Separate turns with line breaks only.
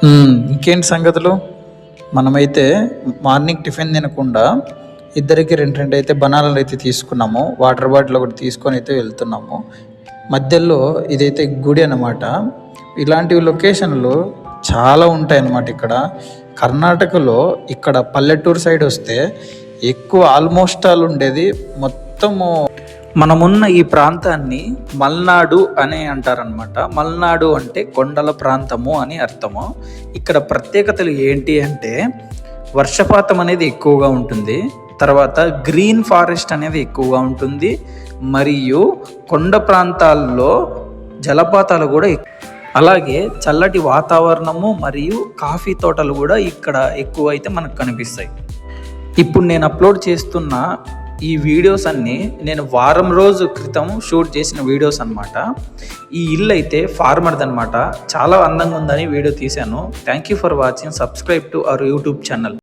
ఇంకేంటి సంగతులు? మనమైతే మార్నింగ్ టిఫిన్ తినకుండా ఇద్దరికి రెండు అయితే బనానాలు అయితే తీసుకున్నాము. వాటర్ బాటిల్ ఒకటి తీసుకొని అయితే వెళ్తున్నాము. మధ్యలో ఇదైతే గుడి అన్నమాట. ఇలాంటి లొకేషన్లు చాలా ఉంటాయన్నమాట. ఇక్కడ కర్ణాటకలో ఇక్కడ పల్లెటూరు సైడ్ వస్తే ఎక్కువ ఆల్మోస్ట్ ఆల్ ఉండేది మొత్తము మనమున్న ఈ ప్రాంతాన్ని మల్నాడు అని అంటారనమాట. మల్నాడు అంటే కొండల ప్రాంతము అని అర్థము. ఇక్కడ ప్రత్యేకతలు ఏంటి అంటే వర్షపాతం అనేది ఎక్కువగా ఉంటుంది, తర్వాత గ్రీన్ ఫారెస్ట్ అనేది ఎక్కువగా ఉంటుంది, మరియు కొండ ప్రాంతాల్లో జలపాతాలు కూడా అలాగే చల్లటి వాతావరణము మరియు కాఫీ తోటలు కూడా ఇక్కడ ఎక్కువ అయితే మనకు కనిపిస్తాయి. ఇప్పుడు నేను అప్లోడ్ చేస్తున్న ఈ వీడియోస్ అన్నీ నేను వారం రోజు క్రితం షూట్ చేసిన వీడియోస్ అనమాట. ఈ ఇల్లు అయితే ఫార్మర్ది అనమాట. చాలా అందంగా ఉందని వీడియో తీశాను. Thank you for watching. Subscribe to our YouTube channel.